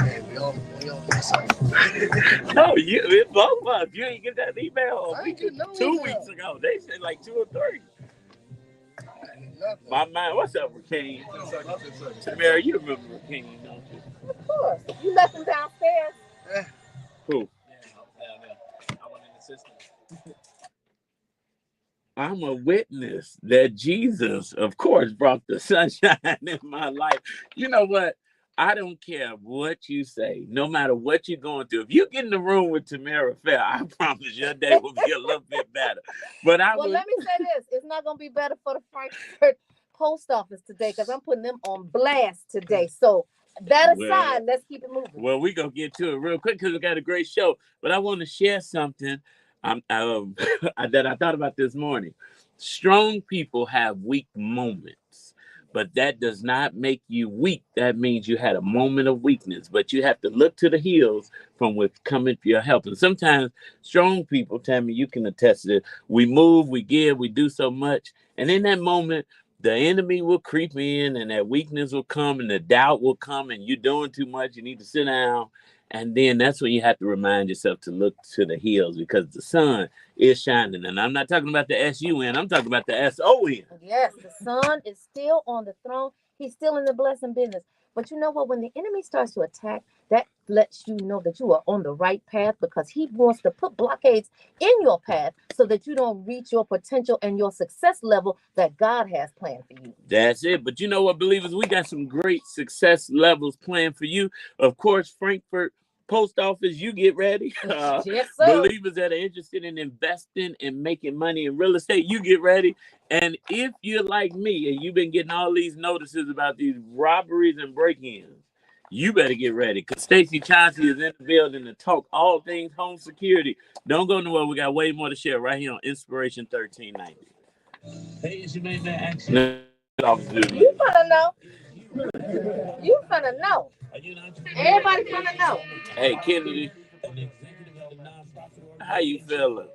Hey, we all get something. No, it's both of us. You ain't get that email I ain't getting no 2 weeks ago. They said like 2 or 3. Nothing. My mind, what's up, Rakeem? Tamara, you remember Rakeem, don't you? Of course. You left him downstairs. Who? I went in the system. I'm a witness that Jesus, of course, brought the sunshine in my life. You know what? I don't care what you say, no matter what you're going through. If you get in the room with Tamara Fair, I promise your day will be a little bit better. But let me say this. It's not going to be better for the Frankfurt post office today because I'm putting them on blast today. So that aside, let's keep it moving. Well, we're going to get to it real quick because we got a great show. But I want to share something that I thought about this morning. Strong people have weak moments, but that does not make you weak. That means you had a moment of weakness, but you have to look to the hills from which cometh your help. And sometimes strong people, Tammy, you can attest to it. We move, we give, we do so much. And in that moment, the enemy will creep in and that weakness will come and the doubt will come and you're doing too much. You need to sit down. And then that's when you have to remind yourself to look to the hills because the sun is shining. And I'm not talking about the S-U-N. I'm talking about the S-O-N. Yes, the sun is still on the throne. He's still in the blessing business. But you know what? When the enemy starts to attack, that lets you know that you are on the right path because he wants to put blockades in your path so that you don't reach your potential and your success level that God has planned for you. That's it. But you know what, believers? We got some great success levels planned for you. Of course, Frankfurt Post Office, you get ready. Yes, sir. Believers that are interested in investing and making money in real estate, you get ready. And if you're like me and you've been getting all these notices about these robberies and break-ins, you better get ready because Stacey Chauncey is in the building to talk all things home security. Don't go nowhere. We got way more to share right here on Inspiration 1390. Hey, it's your main man, action. No, you finna know. You finna know. Everybody finna know. Hey, Kennedy. How you feeling?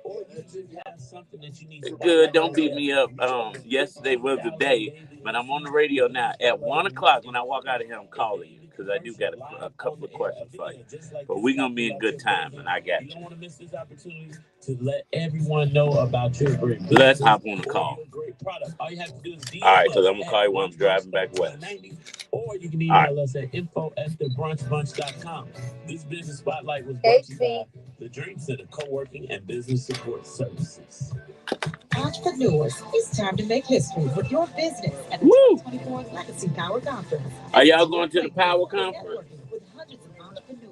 Good. Don't beat me up. Yesterday was the day, but I'm on the radio now. At 1 o'clock, when I walk out of here, I'm calling you because I do got a couple of questions for you. But we're gonna be in good time, and I got you. You don't want to miss this opportunity to let everyone know about your great. Let's hop on the call. All you have to do is DM all right, because I'm gonna call you when I'm driving back west. Or you can email us at info@thebrunchbunch.com. This business spotlight was brought to you by the Dream Center Co-working and Business Support Services. Entrepreneurs, it's time to make history with your business at the 2024 Legacy Power Conference. Are y'all going to the Power Conference?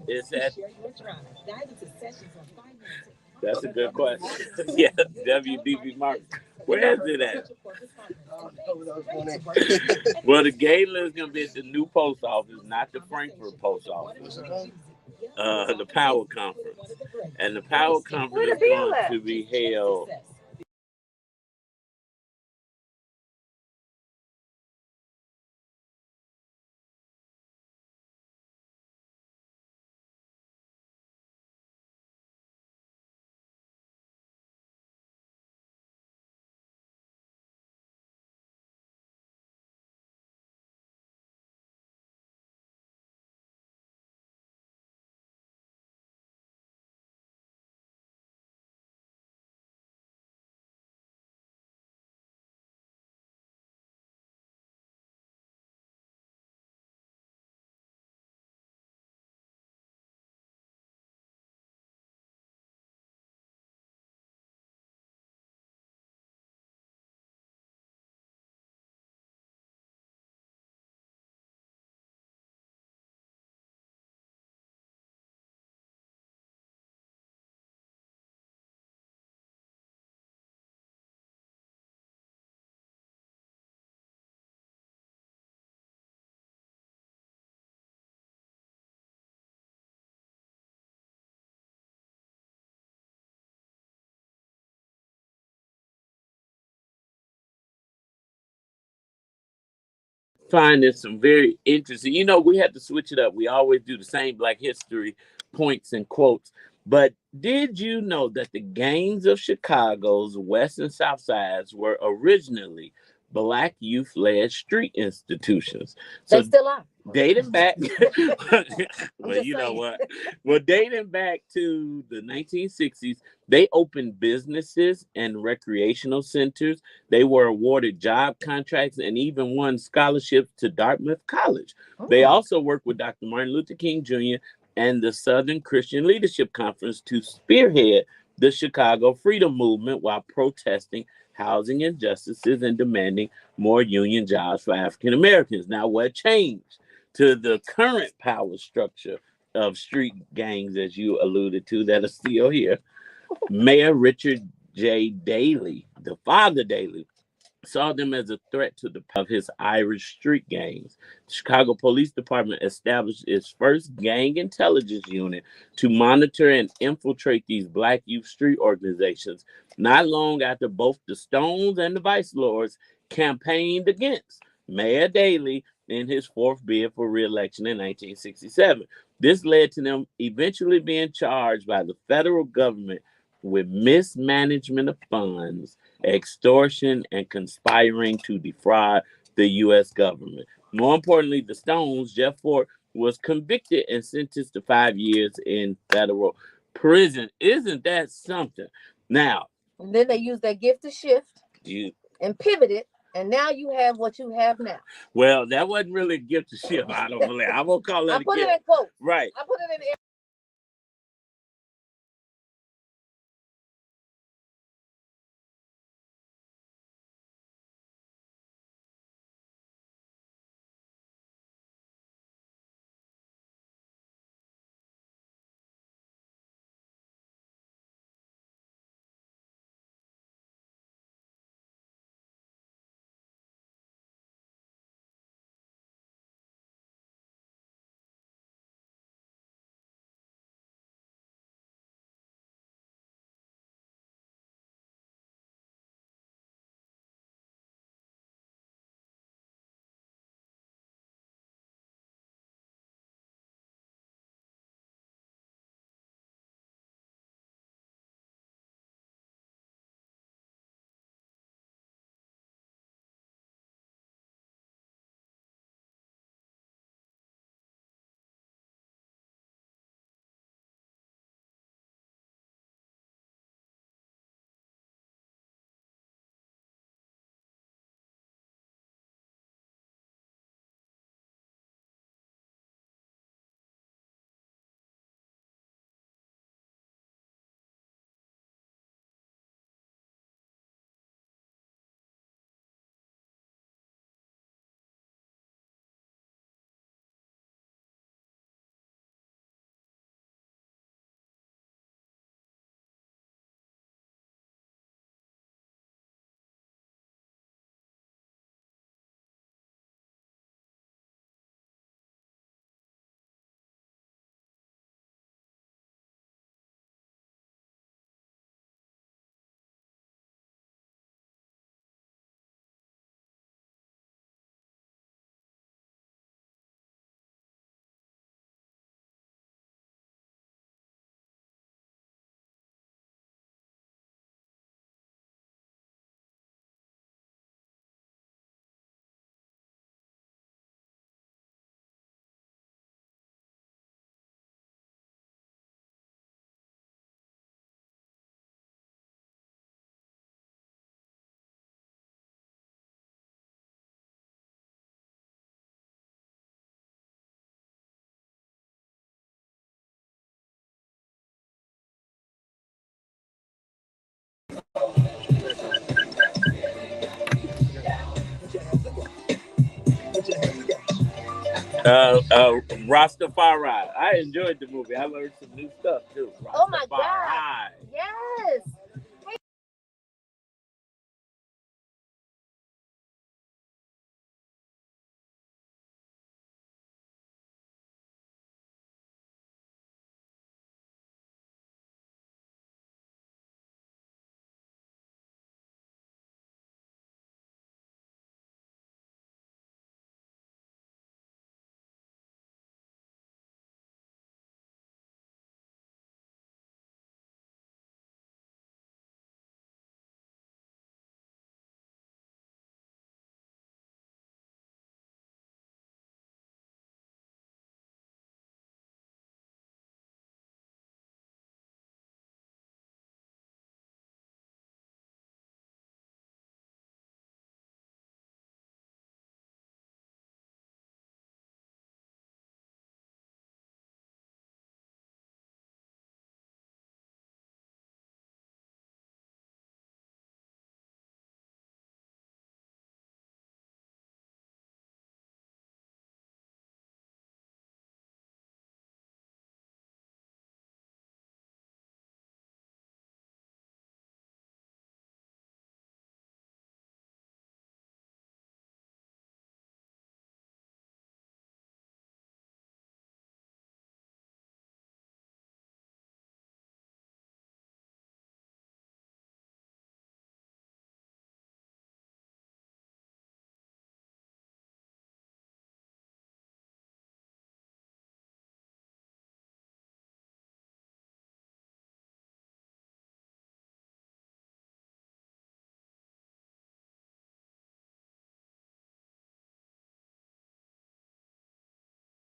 It's at. That's a good question. Yeah, WDB Market. Where is it at? Well, the gala is going to be at the new post office, not the Frankfurt post office. The Power Conference. And the Power Conference is going to be held. Finding some very interesting. You know, we had to switch it up. We always do the same Black History points and quotes. But did you know that the gangs of Chicago's West and South Sides were originally Black youth-led street institutions. They So still are. dating back, well, just you know saying. what? Well, dating back to the 1960s, they opened businesses and recreational centers. They were awarded job contracts and even won scholarships to Dartmouth College. They Mm. also worked with Dr. Martin Luther King Jr. and the Southern Christian Leadership Conference to spearhead the Chicago Freedom Movement while protesting housing injustices and demanding more union jobs for African Americans. Now, what changed to the current power structure of street gangs, as you alluded to, that are still here? Mayor Richard J. Daley, the father Daley, saw them as a threat to the of his Irish street gangs. The Chicago Police Department established its first gang intelligence unit to monitor and infiltrate these black youth street organizations. Not long after both the Stones and the Vice Lords campaigned against Mayor Daley in his fourth bid for re-election in 1967. This led to them eventually being charged by the federal government with mismanagement of funds, extortion, and conspiring to defraud the U.S. government. More importantly, the Stones, Jeff Fort, was convicted and sentenced to 5 years in federal prison. Isn't that something? Now, and then they use that gift to shift you, and pivot it, and now you have what you have now. well, that wasn't really a gift to shift. I don't believe. I won't call that I a put gift. it in quotes. Right. I put it in. Rastafari. I enjoyed the movie. I learned some new stuff too. Oh my God! Rastafari. Yes.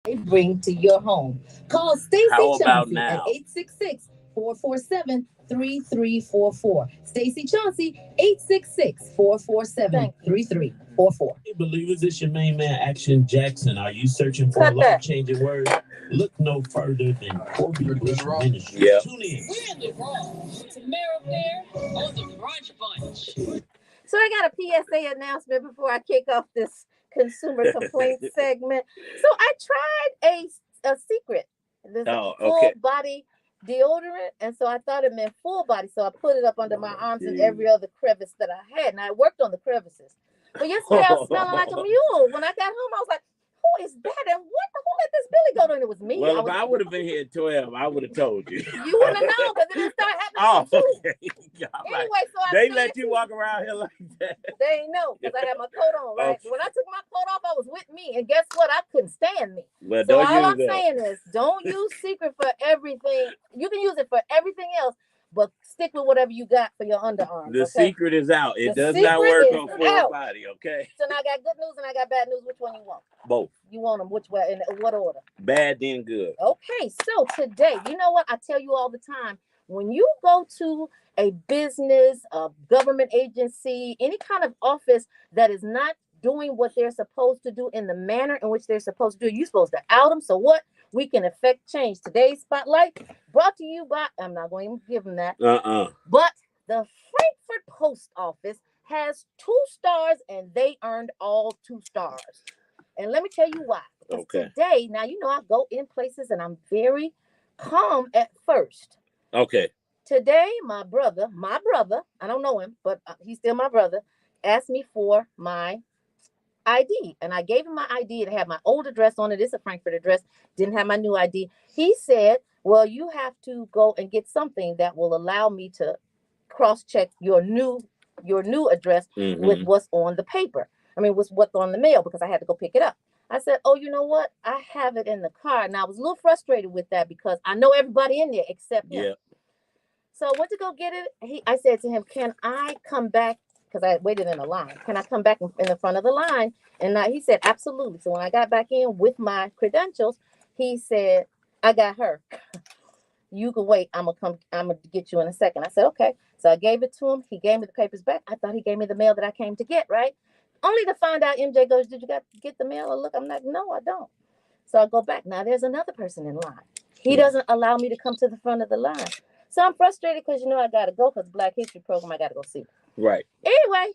they bring to your home. Call Stacey How about Chauncey at now? 866-447-3344. Stacey Chauncey, 866-447-3344. Hey, believers, it's your main man, Action Jackson. Are you searching for Cut a that. life-changing word? Look no further than Corby Bush Ministries. Yep. Tune in. We're in the wrong. Tamara Fair on the Brunch Bunch. So I got a PSA announcement before I kick off this consumer complaint segment. So I tried a secret. This full body deodorant, and so I thought it meant full body. So I put it up under my arms and every other crevice that I had, and I worked on the crevices. But yesterday I was smelling like a mule. When I got home, I was like, "Who is that? And who let this Billy go to?" And it was me. Well, if I would have been here at 12, I would have told you. You wouldn't have known because it didn't start happening. Okay. Anyway, so they let you walk around here like that. They ain't know because I had my coat on, right? Okay. When I took my coat off, I was with me. And guess what? I couldn't stand me. Well, so all I'm saying is don't use secret for everything. You can use it for everything else, but stick with whatever you got for your underarms. The secret is out. It does not work on full body, okay? So now I got good news and I got bad news. Which one you want? Both. You want them which way? In what order? Bad, then good. Okay, so today, you know what? I tell you all the time, when you go to a business, a government agency, any kind of office that is not doing what they're supposed to do in the manner in which they're supposed to do, you're supposed to out them. So what? We can affect change. Today's spotlight brought to you by, I'm not going to give them that, but the Frankfurt Post Office has 2 stars and they earned all 2 stars. And let me tell you why. Because today, now, you know, I go in places and I'm very calm at first. Okay. Today, my brother, I don't know him, but he's still my brother, asked me for my ID. And I gave him my ID. It had my old address on it. It's a Frankfurt address. Didn't have my new ID. He said, well, you have to go and get something that will allow me to cross-check your new address with what's on the paper. I mean, what's on the mail, because I had to go pick it up. I said, oh, you know what? I have it in the car. And I was a little frustrated with that because I know everybody in there except him. Yep. So I went to go get it. I said to him, can I come back? Because I waited in a line. Can I come back in the front of the line? And he said, absolutely. So when I got back in with my credentials, he said, I got her. You can wait. I'm going to get you in a second. I said, okay. So I gave it to him. He gave me the papers back. I thought he gave me the mail that I came to get, right? Only to find out MJ goes, did you get the mail? Or look, I'm like, no, I don't. So I go back. Now there's another person in line. He doesn't allow me to come to the front of the line. So I'm frustrated because, you know, I got to go because Black History Program, I got to go see. Right. Anyway,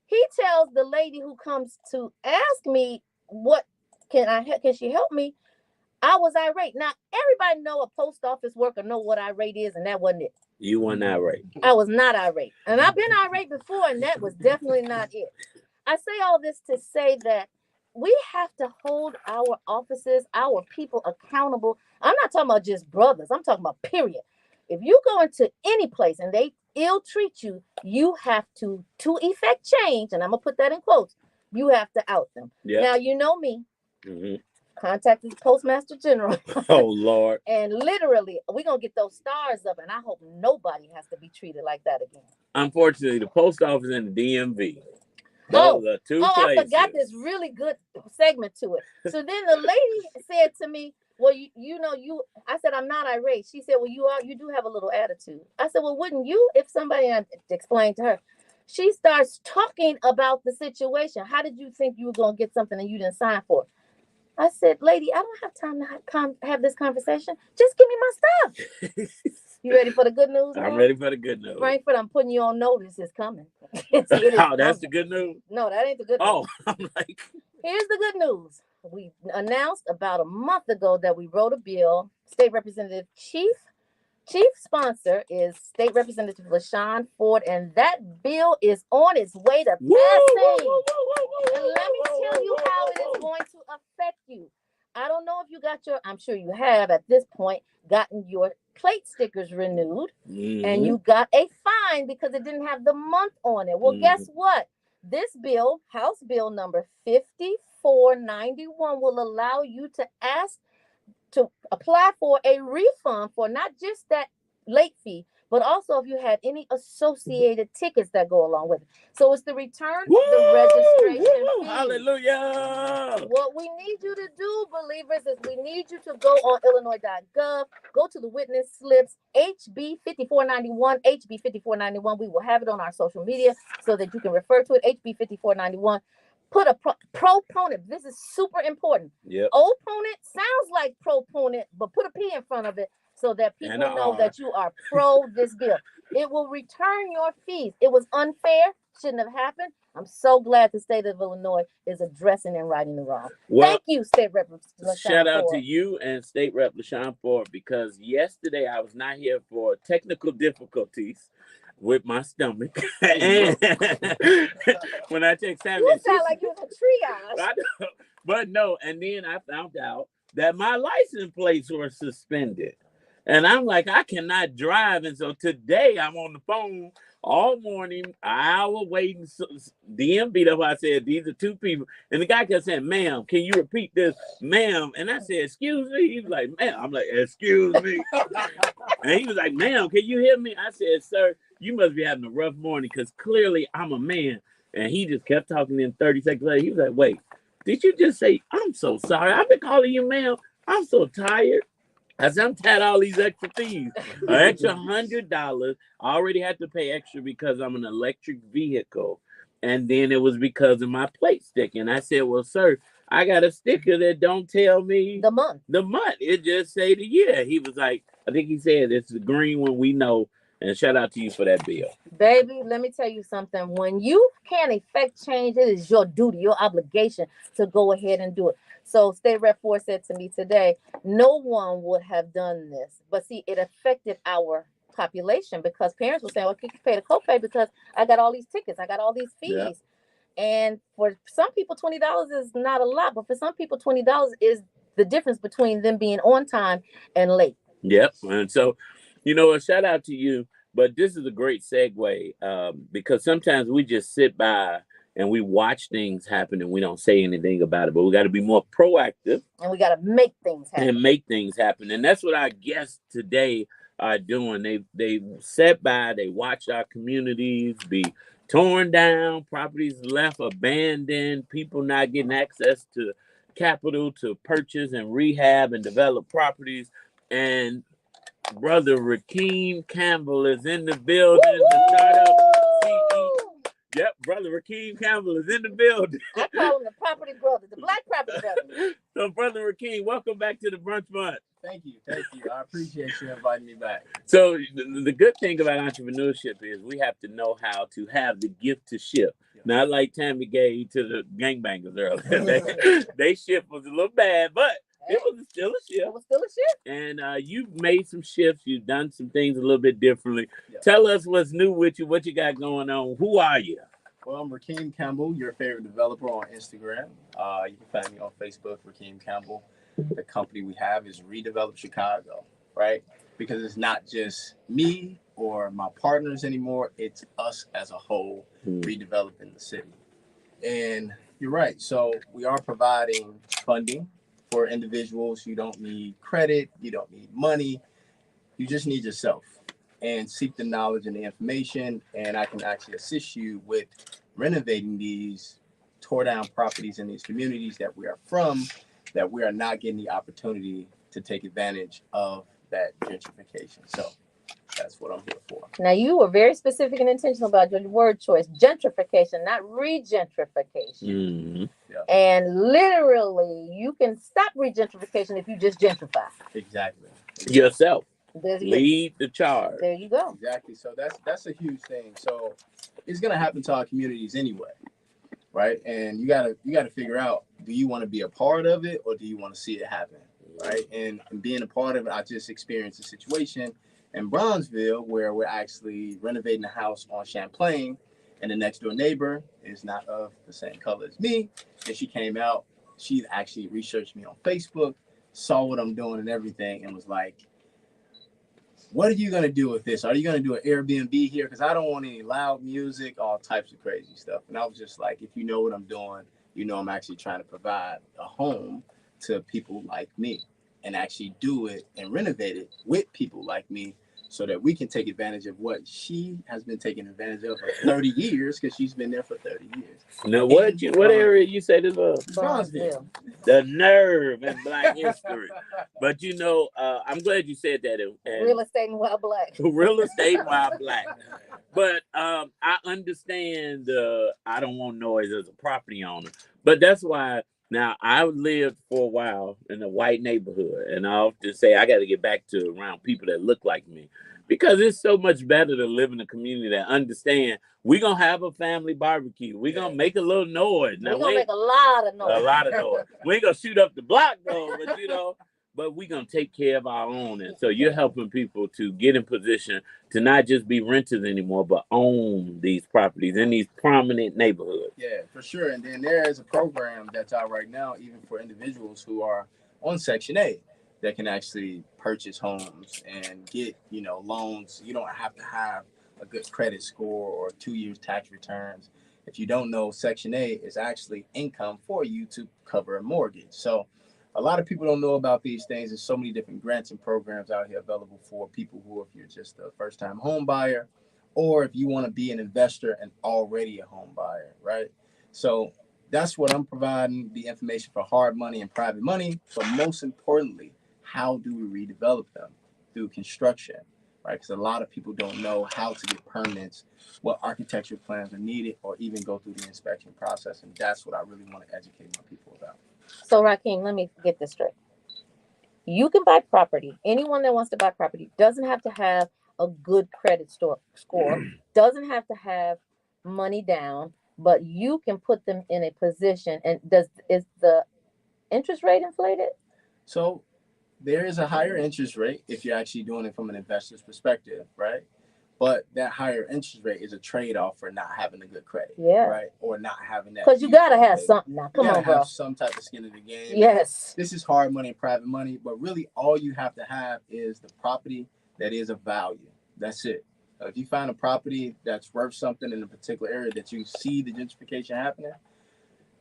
he tells the lady who comes to ask me, what can she help me? I was irate. Now, everybody know a post office worker know what irate is, and that wasn't it. You weren't irate. I was not irate. And I've been irate before, and that was definitely not it. I say all this to say that we have to hold our offices, our people accountable. I'm not talking about just brothers. I'm talking about period. If you go into any place and they ill treat you, you have to effect change, and I'm going to put that in quotes, you have to out them. Yep. Now, you know me. Contacted the Postmaster General. Oh, Lord. And literally, we're going to get those stars up, and I hope nobody has to be treated like that again. Unfortunately, the post office and the DMV. Those are 2 places. I forgot this really good segment to it. So then the lady said to me, well, I said, I'm not irate. She said, well, you do have a little attitude. I said, well, wouldn't you if somebody explained to her? She starts talking about the situation. How did you think you were going to get something and you didn't sign for it? I said, lady, I don't have time to have this conversation. Just give me my stuff. You ready for the good news? I'm ready for the good news. Frankfurt, I'm putting you on notice. It's coming. That's the good news? No, that ain't the good news. Oh, I'm like. Here's the good news. We announced about a month ago that we wrote a bill. State Representative Chief sponsor is State Representative LaShawn Ford, and that bill is on its way to passing. And let me tell you how it is going to affect you. I don't know if you got I'm sure you have at this point gotten your plate stickers renewed, and you got a fine because it didn't have the month on it. Well, guess what? This bill, House Bill number 5491, will allow you to ask to apply for a refund for not just that late fee, but also if you had any associated tickets that go along with it. So it's the return Woo! of the registration Woo! fee. Hallelujah. What we need you to do, believers, is we need you to go on Illinois.gov, go to the witness slips, HB 5491, HB 5491. We will have it on our social media so that you can refer to it, HB 5491. Put a proponent. This is super important. Yep. Opponent sounds like proponent, but put a P in front of it so that people know that you are pro this bill. It will return your fees. It was unfair. Shouldn't have happened. I'm so glad the state of Illinois is addressing and righting the wrong. Well, thank you, State Rep. LaShawn shout out Ford. to you and State Rep. LaShawn Ford, because yesterday I was not here for technical difficulties with my stomach. And when I take Sammy, you sound like you was a triage. But no, and then I found out that my license plates were suspended. And I'm like, I cannot drive. And so today I'm on the phone all morning, an hour waiting. DMV, that's why I said, these are two people. And the guy kept saying, ma'am, can you repeat this? Ma'am. And I said, excuse me. He was like, ma'am. I'm like, excuse me. And he was like, ma'am, can you hear me? I said, sir, you must be having a rough morning because clearly I'm a man. And he just kept talking. In 30 seconds later, he was like, wait, did you just say, I'm so sorry. I've been calling you ma'am. I'm so tired. I said, I'm tired of all these extra fees. An extra $100. I already had to pay extra because I'm an electric vehicle. And then it was because of my plate stick. And I said, well, sir, I got a sticker that don't tell me the month. It just say the year. He was like, I think he said it's the green one we know. And shout out to you for that bill. Baby, let me tell you something. When you can effect change, it is your duty, your obligation to go ahead and do it. So State Rep. Ford said to me today, no one would have done this. But see, it affected our population because parents were saying, well, I can pay the copay because I got all these tickets. I got all these fees. Yeah. And for some people, $20 is not a lot. But for some people, $20 is the difference between them being on time and late. Yep. And so, a shout out to you. But this is a great segue because sometimes we just sit by and we watch things happen and we don't say anything about it. But we got to be more proactive. And we got to make things happen. And that's what our guests today are doing. They sat by, they watch our communities be torn down, properties left abandoned, people not getting access to capital to purchase and rehab and develop properties. And Brother Rakeem Campbell is in the building. The startup CEO. Yep, Brother Rakeem Campbell is in the building. I call him the property brother, the black property brother. So, Brother Rakeem, welcome back to the Brunch Bunch. Thank you. I appreciate you inviting me back. So, the good thing about entrepreneurship is we have to know how to have the gift to ship. Not like Tammy gave to the gangbangers earlier. They ship was a little bad, but it was still a shift. And you've made some shifts. You've done some things a little bit differently. Yeah. Tell us what's new with you, what you got going on. Who are you? Well, I'm Rakeem Campbell, your favorite developer on Instagram. You can find me on Facebook, Rakeem Campbell. The company we have is Redevelop Chicago, right? Because it's not just me or my partners anymore. It's us as a whole redeveloping the city. And you're right. So we are providing funding for individuals. You don't need credit. You don't need money. You just need yourself and seek the knowledge and the information. And I can actually assist you with renovating these tore down properties in these communities that we are from, that we are not getting the opportunity to take advantage of that gentrification. So that's what I'm here for. Now, you were very specific and intentional about your word choice. Gentrification, not regentrification. Mm-hmm. Yeah. And literally, you can stop regentrification if you just gentrify. Exactly. Yourself. Lead the charge. There you go. Exactly. So that's a huge thing. So it's gonna happen to our communities anyway, right? And you gotta figure out, do you want to be a part of it or do you want to see it happen, right? And being a part of it, I just experienced a situation in Bronzeville where we're actually renovating a house on Champlain, and the next door neighbor is not of the same color as me. And she came out, she actually researched me on Facebook, saw what I'm doing and everything, and was like, what are you going to do with this? Are you going to do an Airbnb here? Because I don't want any loud music, all types of crazy stuff. And I was just like, if you know what I'm doing, you know I'm actually trying to provide a home to people like me and actually do it and renovate it with people like me. so that we can take advantage of what she has been taking advantage of for 30 years, because she's been there for 30 years. Now, what area you say this was? Bronzeville. The nerve in Black history. But I'm glad you said that. And Real estate and wild black. Real estate while black. But I understand I don't want noise as a property owner. But that's why now I lived for a while in a white neighborhood. And I often say I got to get back to around people that look like me. Because it's so much better to live in a community that understand we're going to have a family barbecue. We're going to make a little noise. We're going to make a lot of noise. A lot of noise. We ain't going to shoot up the block, though, but we're going to take care of our own. And so you're helping people to get in position to not just be renters anymore, but own these properties in these prominent neighborhoods. Yeah, for sure. And then there is a program that's out right now, even for individuals who are on Section 8, that can actually purchase homes and get, loans. You don't have to have a good credit score or 2 years tax returns. If you don't know, Section 8 is actually income for you to cover a mortgage. So a lot of people don't know about these things. There's so many different grants and programs out here available for people who, if you're just a first-time home buyer, or if you want to be an investor and already a home buyer, right? So that's what I'm providing, the information for hard money and private money. But most importantly, how do we redevelop them? Through construction, right? Because a lot of people don't know how to get permits, what architecture plans are needed, or even go through the inspection process. And that's what I really want to educate my people about. So, Rakeem, let me get this straight. You can buy property. Anyone that wants to buy property doesn't have to have a good credit score, doesn't have to have money down, but you can put them in a position. And is the interest rate inflated? So there is a higher interest rate if you're actually doing it from an investor's perspective, right? But that higher interest rate is a trade-off for not having a good credit, right? Or not having that. Because you gotta have something now. Come on, bro. Have some type of skin in the game. Yes. This is hard money and private money, but really all you have to have is the property that is of value. That's it. If you find a property that's worth something in a particular area that you see the gentrification happening,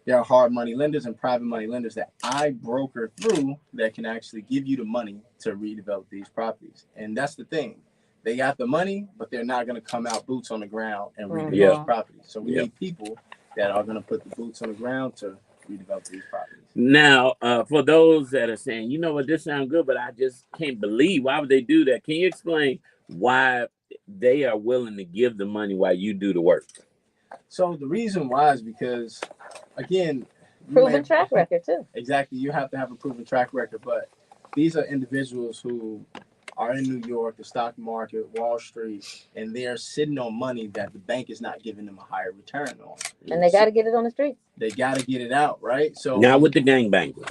there are hard money lenders and private money lenders that I broker through that can actually give you the money to redevelop these properties. And that's the thing. They got the money, but they're not going to come out boots on the ground and redevelop properties. So we need people that are going to put the boots on the ground to redevelop these properties. Now, for those that are saying, you know what, this sounds good, but I just can't believe, why would they do that? Can you explain why they are willing to give the money while you do the work? So the reason why is because, again, proven track record too. Exactly. You have to have a proven track record, but these are individuals who are in New York, the stock market, Wall Street, and they're sitting on money that the bank is not giving them a higher return on. And they got to get it on the streets. They got to get it out, right? So now with the gangbangers.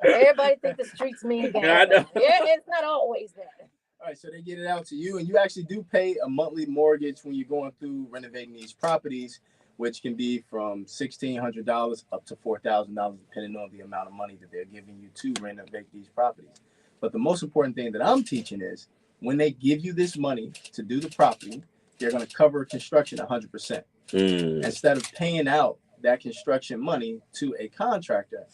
Everybody think the streets mean gangbangers. Yeah, it's not always that. All right, so they get it out to you, and you actually do pay a monthly mortgage when you're going through renovating these properties, which can be from $1,600 up to $4,000, depending on the amount of money that they're giving you to renovate these properties. But the most important thing that I'm teaching is when they give you this money to do the property, they're going to cover construction 100%. Instead of paying out that construction money to a contractor,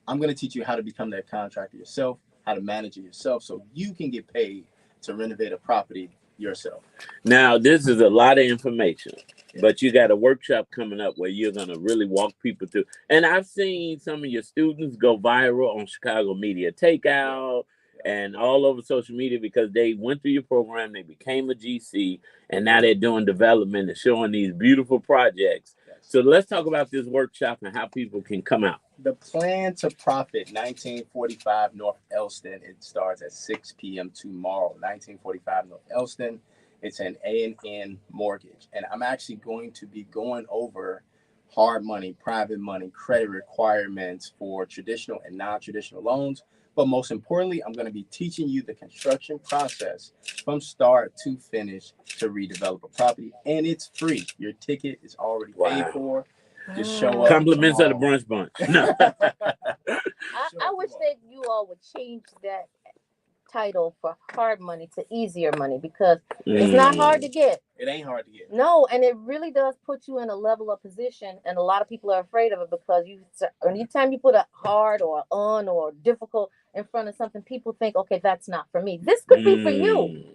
I'm going to teach you how to become that contractor yourself, how to manage it yourself, so you can get paid to renovate a property yourself. Now, this is a lot of information, but you got a workshop coming up where you're going to really walk people through. And I've seen some of your students go viral on Chicago Media Takeout and all over social media because they went through your program, they became a GC, and now they're doing development and showing these beautiful projects. So let's talk about this workshop and how people can come out. The Plan to Profit, 1945 North Elston. It starts at 6 p.m. tomorrow, 1945 North Elston. It's an A&N mortgage. And I'm actually going to be going over hard money, private money, credit requirements for traditional and non-traditional loans. But most importantly, I'm going to be teaching you the construction process from start to finish to redevelop a property. And it's free. Your ticket is already paid for. Just show up. Compliments of the brunch bunch. No. I wish that you all would change that title for hard money to easier money because it's not hard to get. It ain't hard to get. No, and it really does put you in a level of position, and a lot of people are afraid of it because anytime you put a hard or or difficult in front of something, people think, okay, that's not for me. This could be for you.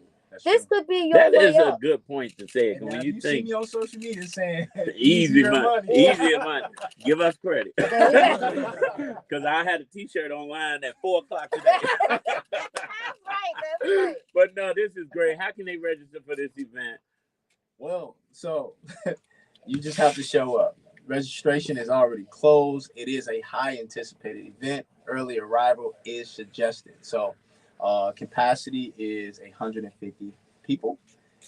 This true. could be your That way is a up. good point to say. And When now you you see think me on social media saying easier money. easier money, give us credit. Because I had a T-shirt online at 4:00 today. That's right. But no, this is great. How can they register for this event? Well, so you just have to show up. Registration is already closed. It is a high anticipated event. Early arrival is suggested. So capacity is 150 people.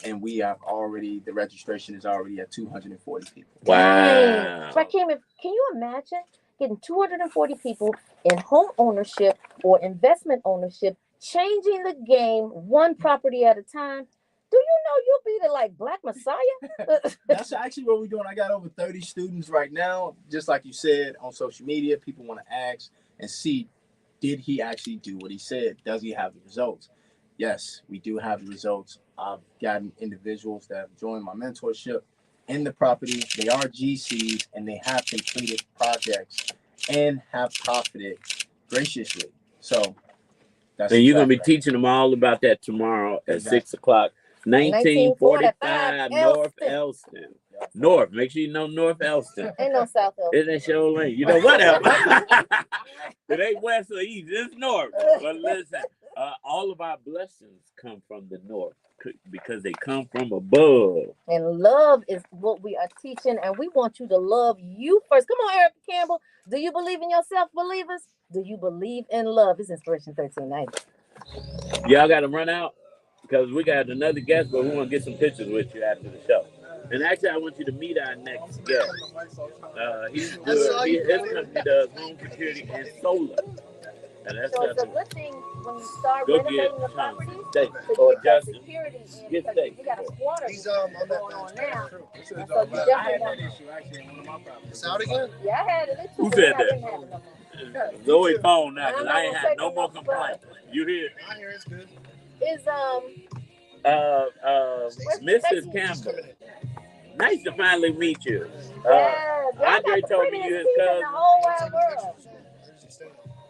And we have the registration is already at 240 people. Wow. Rakim, can you imagine getting 240 people in home ownership or investment ownership, changing the game one property at a time? Do you know you'll be the like Black Messiah? That's actually what we're doing. I got over 30 students right now. Just like you said, on social media, people want to ask and see, did he actually do what he said? Does he have the results? Yes, we do have the results. I've gotten individuals that have joined my mentorship in the property. They are GCs and they have completed projects and have profited graciously. So that's And you're going to be teaching them all about that tomorrow at 6:00. 1945 North Elston. North. Make sure you know North Elston. Ain't no South Elston. It ain't Show Lane. You know, whatever. It ain't west or east. It's north. But listen, all of our blessings come from the north because they come from above. And love is what we are teaching. And we want you to love you first. Come on, Eric Campbell. Do you believe in yourself, believers? Do you believe in love? It's Inspiration 1390. Y'all got to run out because we got another guest, but we want to get some pictures with you after the show. And actually, I want you to meet our next guest. His company does home security and solar. And that's so it's a good thing when you start go renovating the get property steak to or get that Justin. security in Get because steak. you got a squatter going on now. And so you I had definitely that want issue actually in one of my properties. It's out again? Yeah, I had it. Who But said I that? didn't have it no more. Zoe phone now I'm because not I ain't gonna had say no no more more complaints. You hear? I hear it's good. Is Mrs. Campbell. Nice to finally meet you. yeah, y'all Andre got the told me prettiest you his teeth in the cousin. whole wide world.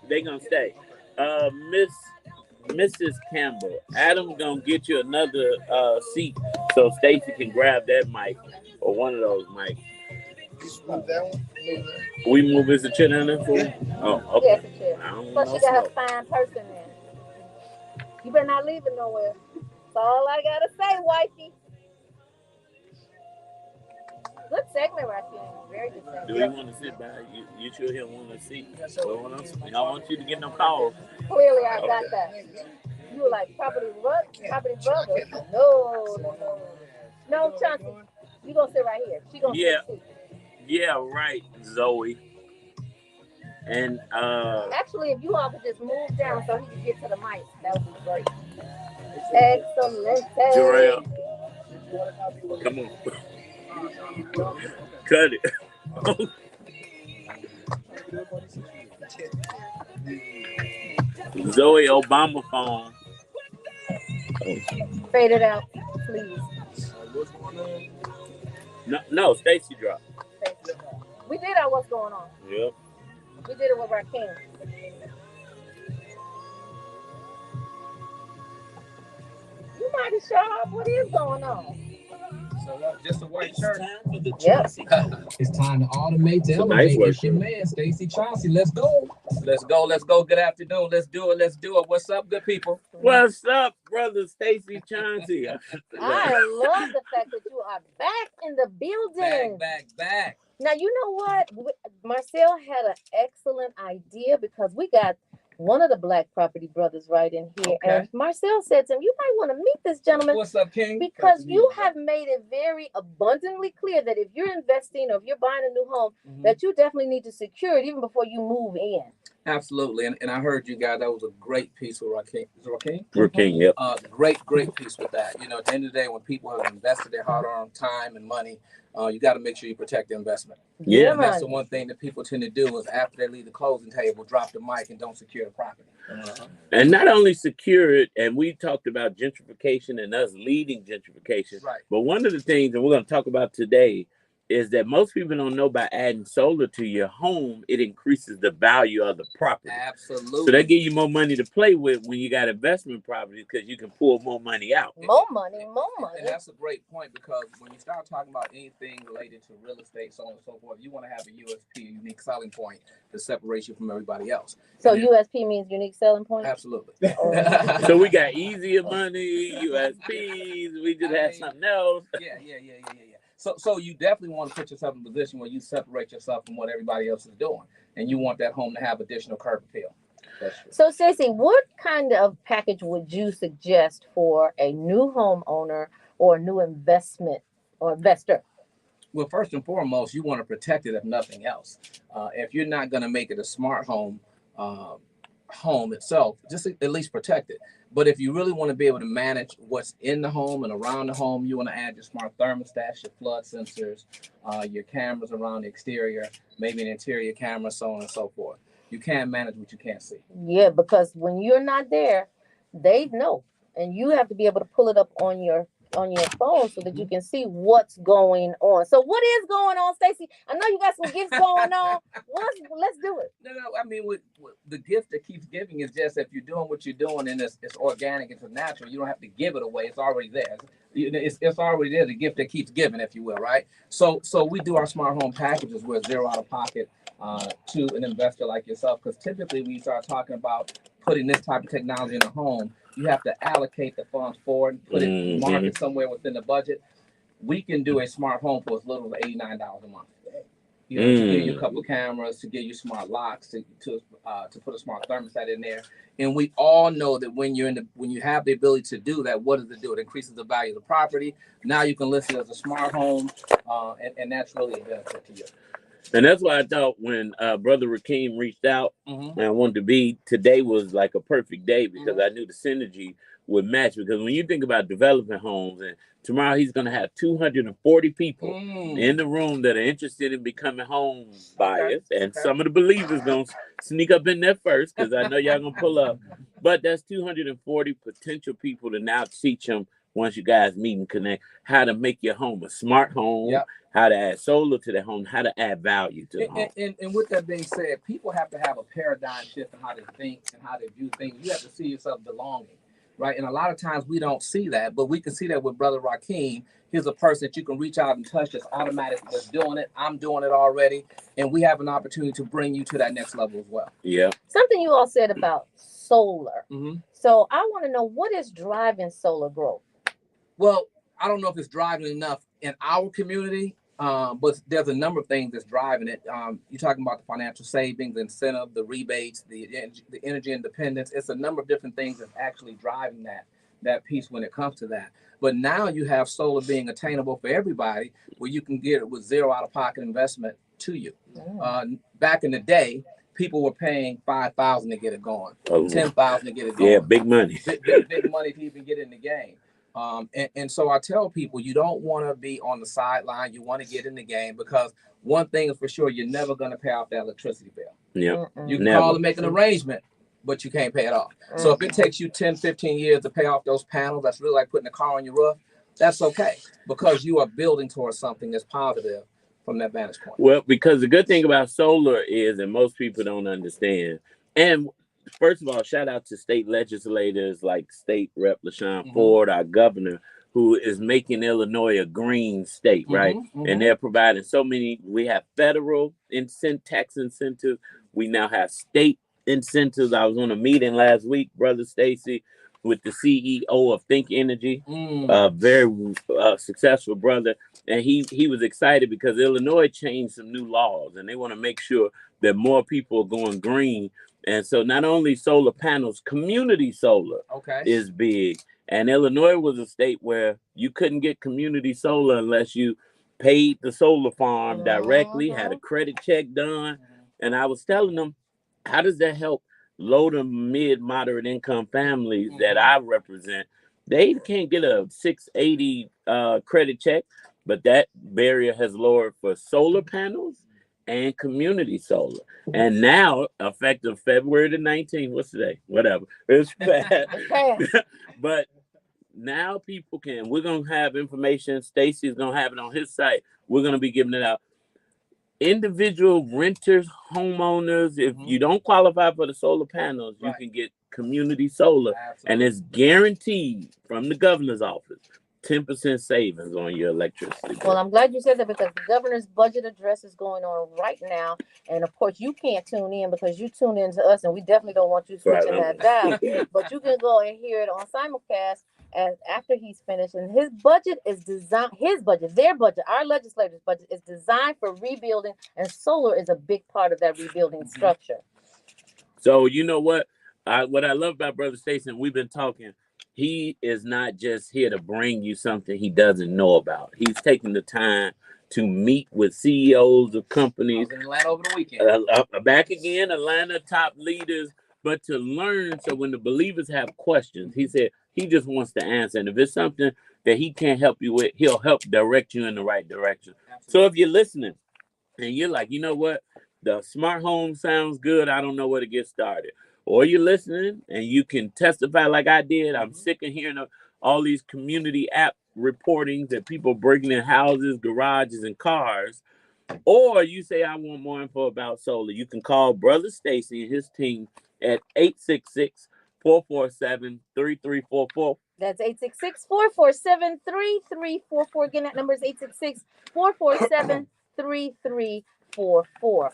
They gonna stay. Mrs. Campbell. Adam's gonna get you another seat so Stacey can grab that mic or one of those mics. Move that one. We move as a chair down there for you? Oh, okay. Yes, it's chair. I don't Plus, know she got smoke. a fine person there. You better not leave it nowhere. That's all I gotta say, wifey. Good segment right here. Very good segment. Do he want to sit by? You sure he'll want to see? I want you to get no calls. Clearly, I got that. You were like property brother. No, Chauncey. You gonna sit right here. She gonna sit. Yeah, right, Zoe. And actually, if you all could just move down so he can get to the mic, that would be great. Excellent. Jarrell, come on, cut it. Zoe Obama phone. Fade it out, please. No, Stacey dropped. We did our what's going on. Yep. We did it with Rakim. You might have showed what is going on. So just a white shirt. Yep. It's time to automate to elevate. It's your man, Stacey Chauncey. Let's go. Let's go. Good afternoon. Let's do it. What's up, good people? What's up, brother Stacey Chauncey? I love the fact that you are back in the building. Back. Now, you know what? Marcel had an excellent idea because we got one of the Black property brothers right in here. Okay. And Marcel said to him, you might want to meet this gentleman. What's up, King? Because you have made it very abundantly clear that if you're investing or if you're buying a new home, that you definitely need to secure it even before you move in. Absolutely. And I heard you guys, that was a great piece with Rakim. Is it Rakim? Rakim, yep. Great piece with that. You know, at the end of the day, when people have invested their hard-earned time and money, you got to make sure you protect the investment. Yeah. And that's the one thing that people tend to do is after they leave the closing table, drop the mic and don't secure the property. And not only secure it, and we talked about gentrification and us leading gentrification, right. But one of the things, and we're going to talk about today, is that most people don't know by adding solar to your home, it increases the value of the property. Absolutely. So they give you more money to play with when you got investment properties because you can pull more money out. More money, more money. And that's a great point, because when you start talking about anything related to real estate, so on and so forth, you want to have a USP, a unique selling point, that separates you from everybody else. So USP means unique selling point? Absolutely. So we got easier money, USPs, we just had something else. Yeah. So you definitely want to put yourself in a position where you separate yourself from what everybody else is doing, and you want that home to have additional curb appeal. So, Stacey, what kind of package would you suggest for a new homeowner or a new investment or investor? Well, first and foremost, you want to protect it if nothing else. If you're not going to make it a smart home, home itself, just at least protect it. But if you really want to be able to manage what's in the home and around the home, you want to add your smart thermostats, your flood sensors, your cameras around the exterior, maybe an interior camera, so on and so forth. You can't manage what you can't see. Yeah, because when you're not there, they know, and you have to be able to pull it up on your phone so that you can see what's going on. So what is going on, Stacey? I know you got some gifts going on. Let's do it. No. I mean, with the gift that keeps giving is just if you're doing what you're doing and it's organic, it's natural. You don't have to give it away. It's already there. It's already there. The gift that keeps giving, if you will, right? So we do our smart home packages with zero out of pocket to an investor like yourself, because typically when you start talking about putting this type of technology in a home, you have to allocate the funds for it, put it, mark it somewhere within the budget. We can do a smart home for as little as $89 a month. You know, to give you a couple of cameras, to give you smart locks, to put a smart thermostat in there. And we all know that when you have the ability to do that, what does it do? It increases the value of the property. Now you can list it as a smart home, and that's really a benefit to you. And that's why I thought when Brother Rakeem reached out and I wanted to be, today was like a perfect day because I knew the synergy would match. Because when you think about developing homes, and tomorrow he's going to have 240 people in the room that are interested in becoming home buyers. And some of the believers going to sneak up in there first because I know y'all going to pull up. But that's 240 potential people to now teach them, once you guys meet and connect, how to make your home a smart home, how to add solar to the home, how to add value to the home. And with that being said, people have to have a paradigm shift in how they think and how they view things. You have to see yourself belonging, right? And a lot of times we don't see that, but we can see that with Brother Rakeem. He's a person that you can reach out and touch that's automatically just doing it. I'm doing it already. And we have an opportunity to bring you to that next level as well. Yeah. Something you all said about solar. So I want to know, what is driving solar growth? Well, I don't know if it's driving enough in our community, but there's a number of things that's driving it. You're talking about the financial savings, incentive, the rebates, the energy independence. It's a number of different things that's actually driving that piece when it comes to that. But now you have solar being attainable for everybody, where you can get it with zero out-of-pocket investment to you. Back in the day, people were paying $5,000 to get it going, $10,000 to get it going. Yeah, big money. Big money to even get in the game. And so I tell people, you don't want to be on the sideline. You want to get in the game, because one thing is for sure, you're never going to pay off that electricity bill. Yeah. You can call and make an arrangement, but you can't pay it off. So if it takes you 10, 15 years to pay off those panels, that's really like putting a car on your roof. That's okay, because you are building towards something that's positive from that vantage point. Well, because the good thing about solar is, and most people don't understand, and first of all, shout out to state legislators like State Rep. LaShawn Ford, our governor, who is making Illinois a green state, right? And they're providing so many. We have federal tax incentives. We now have state incentives. I was on a meeting last week, Brother Stacey, with the CEO of Think Energy, a very successful brother. And he was excited because Illinois changed some new laws, and they want to make sure that more people are going green. And so not only solar panels, community solar is big. And Illinois was a state where you couldn't get community solar unless you paid the solar farm directly, had a credit check done. And I was telling them, how does that help low to mid moderate income families that I represent? They can't get a 680 credit check, but that barrier has lowered for solar panels and community solar. And now, effective February the 19th, what's today? Whatever. It's bad. But now people can. We're gonna have information. Stacey's gonna have it on his site. We're gonna be giving it out. Individual renters, homeowners, if you don't qualify for the solar panels, you can get community solar. Absolutely. And it's guaranteed from the governor's office 10% savings on your electricity bill. Well, I'm glad you said that because the governor's budget address is going on right now. And of course, you can't tune in because you tune in to us, and we definitely don't want you switching that down. But you can go and hear it on simulcast after he's finished. And his budget is designed, their budget, our legislators' budget is designed for rebuilding, and solar is a big part of that rebuilding structure. So you know what I love about Brother Stacey, and we've been talking, he is not just here to bring you something he doesn't know about. He's taking the time to meet with CEOs of companies. I was in Atlanta over the weekend. Back again, Atlanta top leaders, but to learn. So when the believers have questions, he said he just wants to answer. And if it's something that he can't help you with, he'll help direct you in the right direction. Absolutely. So if you're listening and you're like, you know what, the smart home sounds good, I don't know where to get started. Or you're listening and you can testify like I did. I'm sick of hearing all these community app reportings that people breaking in houses, garages, and cars. Or you say, I want more info about solar. You can call Brother Stacey and his team at 866-447-3344. That's 866-447-3344. Again, that number is 866-447-3344.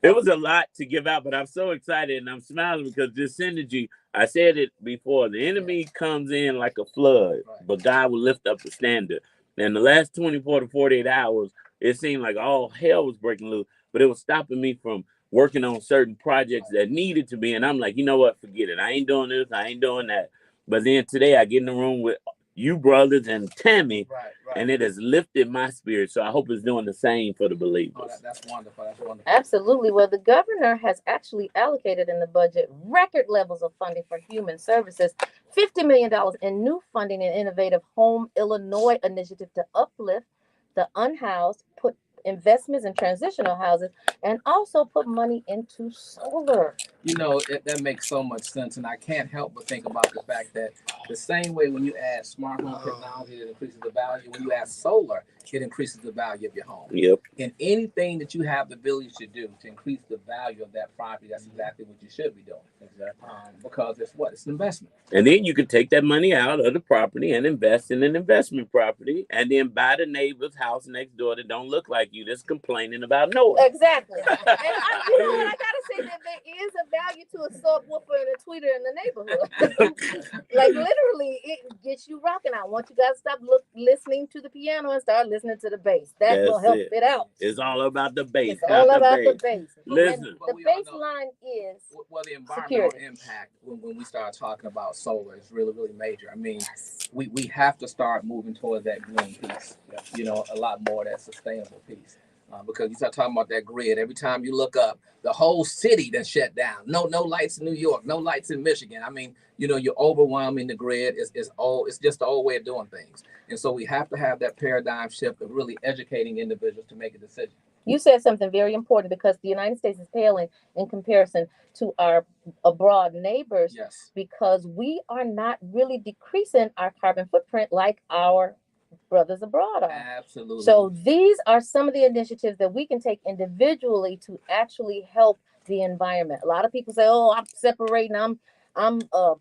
It was a lot to give out, but I'm so excited and I'm smiling because this synergy, I said it before, the enemy comes in like a flood, but God will lift up the standard. And the last 24 to 48 hours, it seemed like all hell was breaking loose, but it was stopping me from working on certain projects that needed to be. And I'm like, you know what? Forget it. I ain't doing this. I ain't doing that. But then today I get in the room with you brothers and Tammy, and it has lifted my spirit. So I hope it's doing the same for the believers. Oh, that's wonderful. That's wonderful. Absolutely. Well, the governor has actually allocated in the budget record levels of funding for human services, $50 million in new funding in Innovative Home Illinois initiative to uplift the unhoused, put investments in transitional houses, and also put money into solar. You know, that makes so much sense, and I can't help but think about the fact that the same way when you add smart home technology, it increases the value. When you add solar, it increases the value of your home. Yep. And anything that you have the ability to do to increase the value of that property, that's exactly what you should be doing. Exactly. Because it's an investment. And then you can take that money out of the property and invest in an investment property, and then buy the neighbor's house next door that don't look like you, that's complaining about noise. Exactly. And you know what? I gotta say that there is a value to a subwoofer and a tweeter in the neighborhood. Like literally, it gets you rocking. I want you guys to stop listening to the piano and start listening to the bass. That will help it out. It's all about the bass. It's all about the bass. Listen, the bass line is the environmental impact when we start talking about solar is really, really major. I mean, we have to start moving towards that green piece. You know, a lot more of that sustainable piece. Because you start talking about that grid, every time you look up, the whole city that's shut down. No lights in New York, no lights in Michigan. I mean, you know, you're overwhelming the grid. It's just the old way of doing things. And so we have to have that paradigm shift of really educating individuals to make a decision. You said something very important because the United States is paling in comparison to our abroad neighbors. Yes. Because we are not really decreasing our carbon footprint like our brothers abroad are. Absolutely. So these are some of the initiatives that we can take individually to actually help the environment. A lot of people say, "Oh, I'm separating. I'm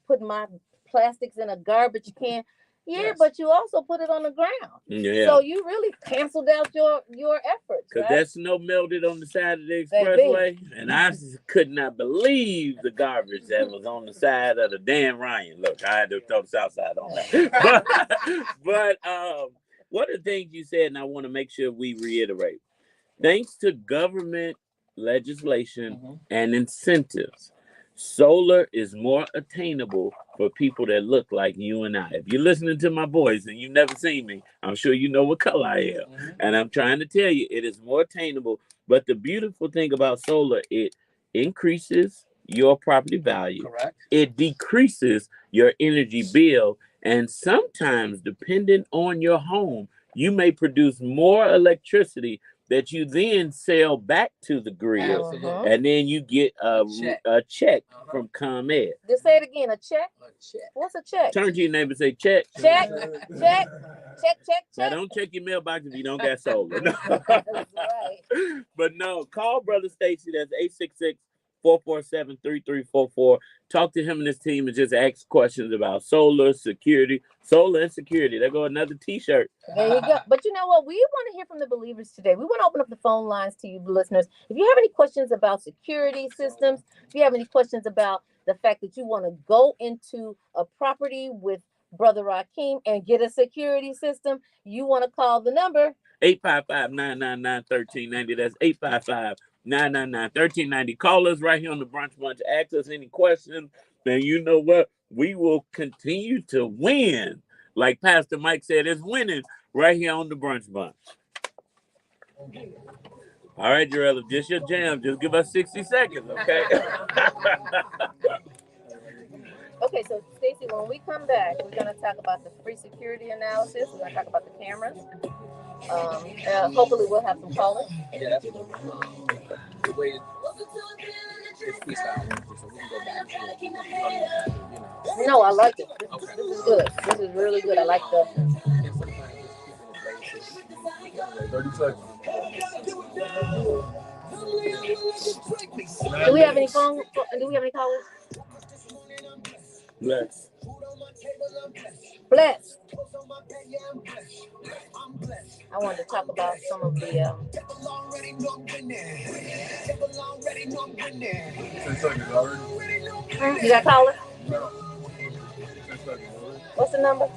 putting my plastics in a garbage can." Yeah, yes. But you also put it on the ground. Yeah. So you really canceled out your efforts. Because that snow melted on the side of the expressway. And I could not believe the garbage that was on the side of the damn Ryan. Look, I had to throw the south side on that. but one of the things you said, and I want to make sure we reiterate, thanks to government legislation and incentives, solar is more attainable for people that look like you and I. If you're listening to my voice and you've never seen me, I'm sure you know what color I am. And I'm trying to tell you, it is more attainable. But the beautiful thing about solar, it increases your property value. Correct. It decreases your energy bill. And sometimes, depending on your home, you may produce more electricity that you then sell back to the grid. Absolutely. And then you get a check from ComEd. Just say it again, a check? A check. What's a check? Turn to your neighbor and say, check. Check. Now, don't check your mailbox if you don't got solar. No. That's right. But no, call Brother Stacey. That's 866-447-3344. Talk to him and his team and just ask questions about solar and security. There go another T-shirt. There you go. But you know what? We want to hear from the believers today. We want to open up the phone lines to you listeners. If you have any questions about security systems, if you have any questions about the fact that you want to go into a property with Brother Rakeem and get a security system, you want to call the number 855-999-1390. That's 855-999-1390. Call us right here on the Brunch Bunch. Ask us any questions. And you know what? We will continue to win. Like Pastor Mike said, it's winning right here on the Brunch Bunch. All right, Jarrell, if this your jam, just give us 60 seconds, okay? Okay, so Stacey, when we come back, we're going to talk about the free security analysis. We're going to talk about the cameras. Hopefully, we'll have some callers. Yeah, that's the way it's freestyle, so we can go back to it. No, I like it. This is good. This is really good. I like the. 30 seconds. Do we have any phone? Do we have any callers? Bless. I wanted to talk about some of the. 10 seconds already. You got callers? No. 10 seconds already. What's the number?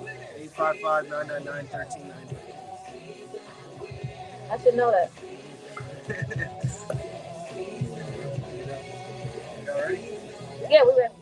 855-999-1390. I should know that. All right. Yeah, we ready.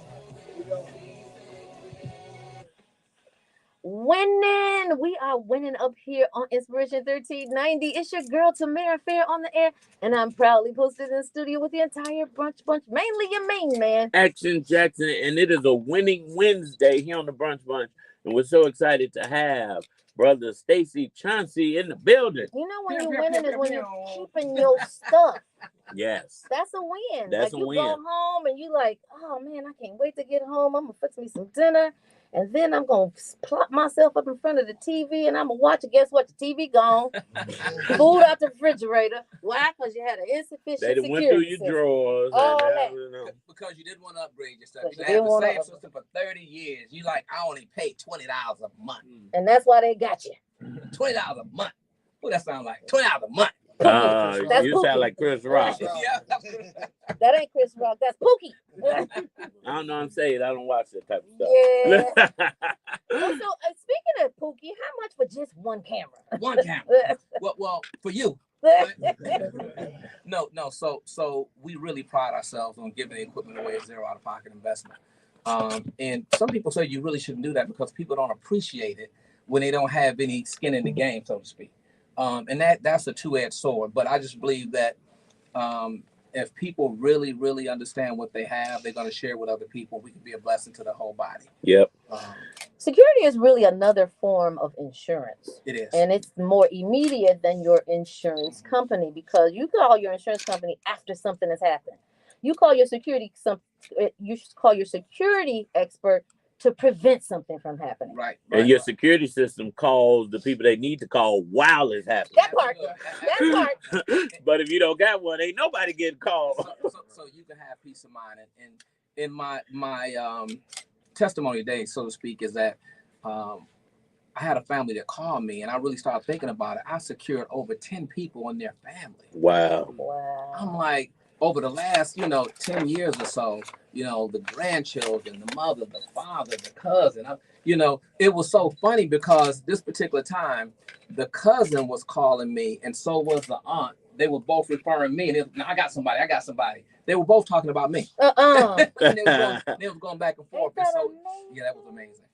Winning. We are winning up here on Inspiration 1390. It's your girl Tamara Fair on the air, and I'm proudly posted in the studio with the entire Brunch Bunch, mainly your main man, Action Jackson, and it is a winning Wednesday here on the Brunch Bunch, and we're so excited to have Brother Stacey Chauncey in the building. You know when you're winning is when you're keeping your stuff. Yes. That's a win. That's like a you win. go home and you like, oh man, I can't wait to get home. I'm gonna fix me some dinner. And then I'm going to plop myself up in front of the TV and I'm going to watch it. Guess what? The TV gone. Food out the refrigerator. Why? Because you had an insufficient security. They went through your drawers. All that. Because you didn't want to upgrade your stuff. You had the same system for 30 years. You like, I only pay $20 a month. And that's why they got you. $20 a month. What that sound like? $20 a month. You sound like Chris Rock. Yeah. That ain't Chris Rock. That's Pookie. I don't know. I'm saying I don't watch that type of stuff. Yeah. So speaking of Pookie, how much for just one camera? One camera. well, for you. No. So we really pride ourselves on giving the equipment away as zero out-of-pocket investment. And some people say you really shouldn't do that because people don't appreciate it when they don't have any skin in the game, so to speak. And that's a two-edged sword. But I just believe that if people really, really understand what they have, they're going to share with other people. We can be a blessing to the whole body. Yep. Security is really another form of insurance. It is. And it's more immediate than your insurance company because you call your insurance company after something has happened. You call your security expert to prevent something from happening. Right. And your security system calls the people they need to call while it's happening. That part. But if you don't got one, ain't nobody getting called. So you can have peace of mind. And in my testimony today, so to speak, is that I had a family that called me and I really started thinking about it. I secured over 10 people and their family. Wow. I'm like, over the last, 10 years or so, the grandchildren, the mother, the father, the cousin, it was so funny because this particular time, the cousin was calling me and so was the aunt. They were both referring me and I got somebody. They were both talking about me. And they were going back and forth. And so, yeah, that was amazing.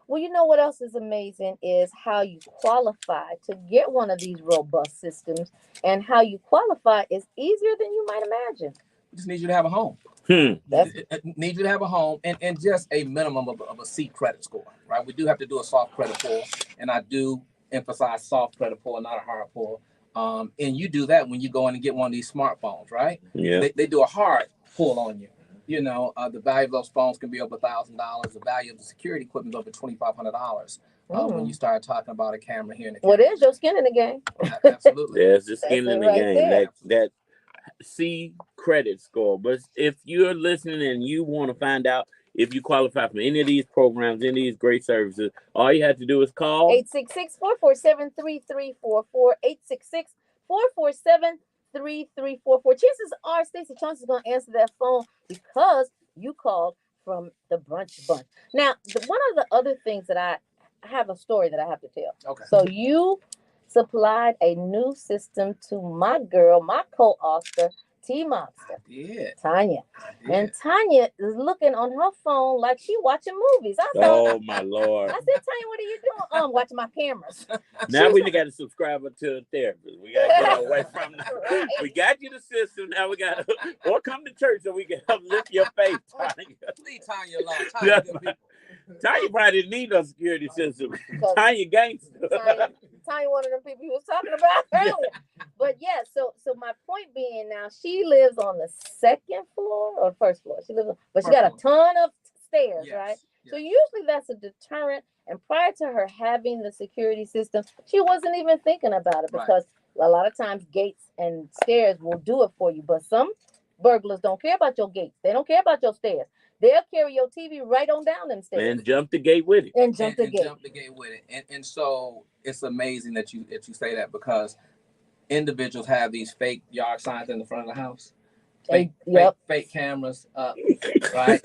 Well, you know what else is amazing is how you qualify to get one of these robust systems, and how you qualify is easier than you might imagine. We just need you to have a home. Need you to have a home and just a minimum of a C credit score, right? We do have to do a soft credit pull, and I do emphasize soft credit pull, not a hard pull. And you do that when you go in and get one of these smartphones, right? Yeah. They do a hard pull on you. You know, the value of those phones can be over $1,000. The value of the security equipment is over $2,500. When you start talking about a camera here in the Well, there's your skin in the game. Absolutely. There's the skin That's in it the right game. there. That C credit score. But if you're listening and you want to find out if you qualify for any of these programs, any of these great services, all you have to do is call 866-447-3344. 866-447-3344. Chances are Stacey Chauncey is going to answer that phone because you called from the Brunch Bunch. Now, one of the other things that I have a story that I have to tell. Okay. So you supplied a new system to my girl, my co-author, T-Monster. Yeah. Tanya. Yeah. And Tanya is looking on her phone like she watching movies. I thought, oh my Lord. I said, Tanya, what are you doing? Watching my cameras. Now we got to subscribe to a therapist. We got to get away from that. Right. We got you the system. Now we got to, or come to church so we can help lift your faith, Tanya. Leave Tanya alone. Tanya, good people. Tanya probably didn't need no security system. Tanya gangster. Tanya, one of them people you was talking about earlier. But yeah, so my point being now, she lives on the second floor or first floor. She lives on, but she got a ton of stairs, Yes. right? Yes. So usually that's a deterrent. And prior to her having the security system, she wasn't even thinking about it because a lot of times gates and stairs will do it for you. But some burglars don't care about your gates. They don't care about your stairs. They'll carry your TV right on down them stairs. And jump the gate with it. And jump the gate with it. And so it's amazing that you say that because individuals have these fake yard signs in the front of the house. Fake cameras up, right?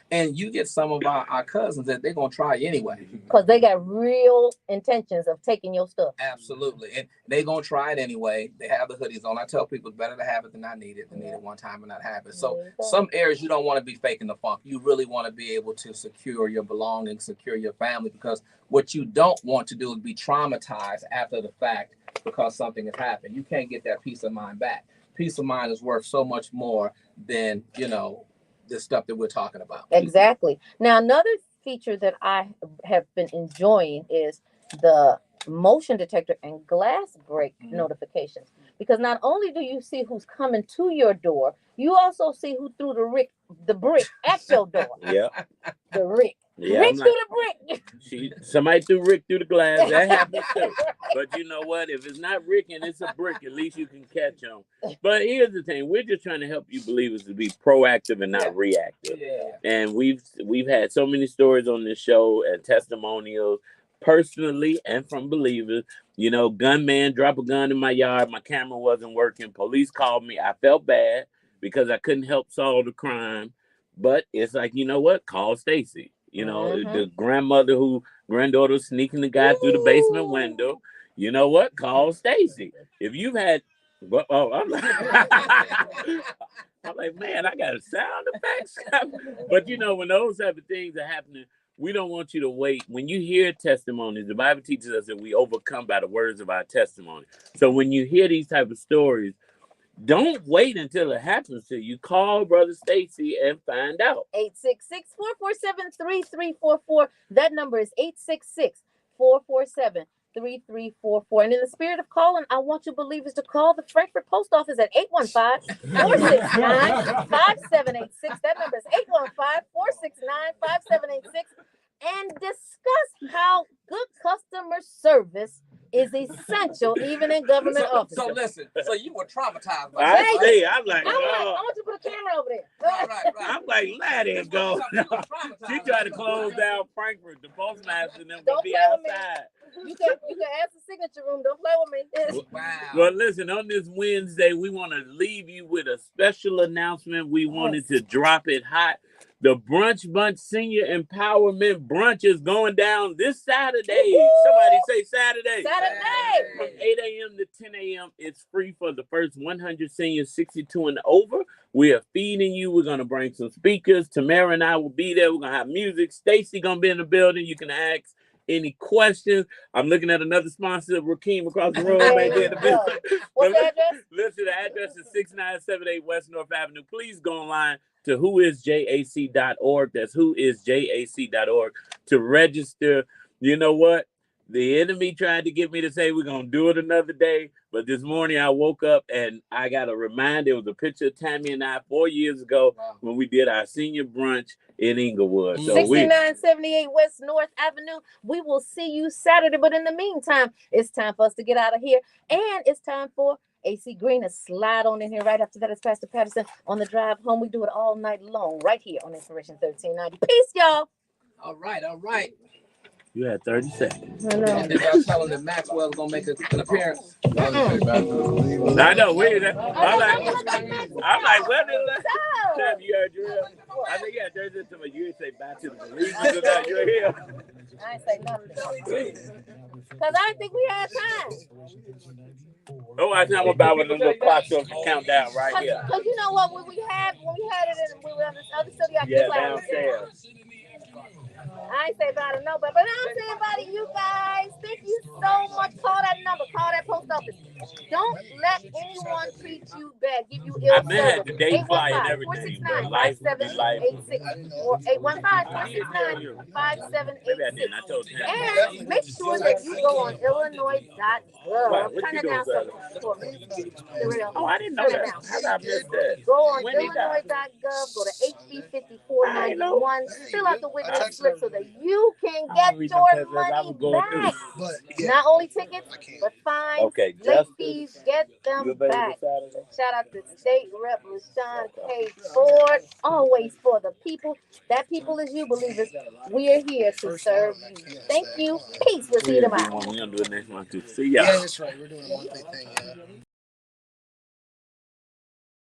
And you get some of our cousins that they're gonna try anyway because they got real intentions of taking your stuff. Absolutely, and they gonna try it anyway. They have the hoodies on. I tell people it's better to have it than not need it, than need it one time and not have it. So some areas you don't want to be faking the funk. You really want to be able to secure your belongings, secure your family, because what you don't want to do is be traumatized after the fact because something has happened. You can't get that peace of mind back. Peace of mind is worth so much more than, the stuff that we're talking about. Exactly. Now, another feature that I have been enjoying is the motion detector and glass break notifications. Because not only do you see who's coming to your door, you also see who threw the brick at your door. Yeah. The Rick. Yeah, Rick threw the brick. Somebody threw Rick through the glass. That happens too. But you know what? If it's not Rick and it's a brick, at least you can catch them. But here's the thing: we're just trying to help you believers to be proactive and not reactive. Yeah. And we've had so many stories on this show and testimonials, personally and from believers. Gunman drop a gun in my yard. My camera wasn't working. Police called me. I felt bad because I couldn't help solve the crime. But it's like, you know what? Call Stacey. The granddaughter was sneaking the guy through the basement window. You know what? Call Stacey. If you've had, I'm like, man, I got sound effects. But when those type of things are happening, we don't want you to wait. When you hear testimonies, the Bible teaches us that we overcome by the words of our testimony. So when you hear these type of stories, don't wait until it happens to you. Call Brother Stacey and find out. 866-447-3344. That number is 866-447-3344. And in the spirit of calling, I want you believers to call the Frankfurt Post Office at 815-469-5786. That number is 815-469-5786. And discuss how good customer service is essential even in government offices. So listen, so you were traumatized by that. I'm like, I want you to put a camera over there. Right. I'm like, let it go. She tried to close down Frankfurt. The postmaster and them gonna be outside. You can ask the signature room. Don't play with me. Wow. Well, listen, on this Wednesday, we want to leave you with a special announcement. We wanted to drop it hot. The Brunch Bunch Senior Empowerment Brunch is going down this Saturday. Woo-hoo! Somebody say Saturday. From 8 a.m. to 10 a.m. It's free for the first 100 seniors 62 and over. We are feeding you. We're going to bring some speakers. Tamara and I will be there. We're going to have music. Stacey going to be in the building. You can ask any questions. I'm looking at another sponsor, Rakeem, across the room. Right there in the building. What's the address? Listen, the address is 6978 West North Avenue. Please go online to whoisjac.org. That's whoisjac.org to register. You know what? The enemy tried to get me to say we're going to do it another day. But this morning I woke up and I got a reminder. It was a picture of Tammy and I 4 years ago when we did our senior brunch in Inglewood. So 6978 West North Avenue. We will see you Saturday. But in the meantime, it's time for us to get out of here. And it's time for AC Green to slide on in here. Right after that is Pastor Patterson on the drive home. We do it all night long right here on Inspiration 1390. Peace, y'all. All right, all right. you had 30 seconds. I know. And did y'all tell him that Maxwell's gonna make an appearance? I know. Wait, I'm like, what is that? Time you heard drill? I think you had 30 seconds, but you didn't say back to the believers or not. You're here. I ain't say nothing. Because I didn't think we had time. Oh, I know about when the little clock so count down right here. Because you know what? When we had it and we were on this other studio, Yeah, downstairs. I ain't say about it, no, but I'm saying about it, you guys. Thank you so much. Call that number. Call that post office. Don't let anyone treat you bad. Give you ill service. Had the date flyer and everything. 815-469-5786 or 815-469-5786. And make sure that you go on Illinois.gov. Turn it down for me. Oh, I didn't know that. How did I miss that? Go on Illinois.gov. Go to HB 5491. Fill out the witness slip so that you can get your money back. Not only tickets, but fines, late fees, get them back. Shout out to State Rep LaShawn K. Ford, always for the people. That people is you, believers. We are here to serve you. Thank you. Peace. We'll see you tomorrow. We're going to do it next month too. See y'all. Yeah, that's right. We're doing a monthly thing.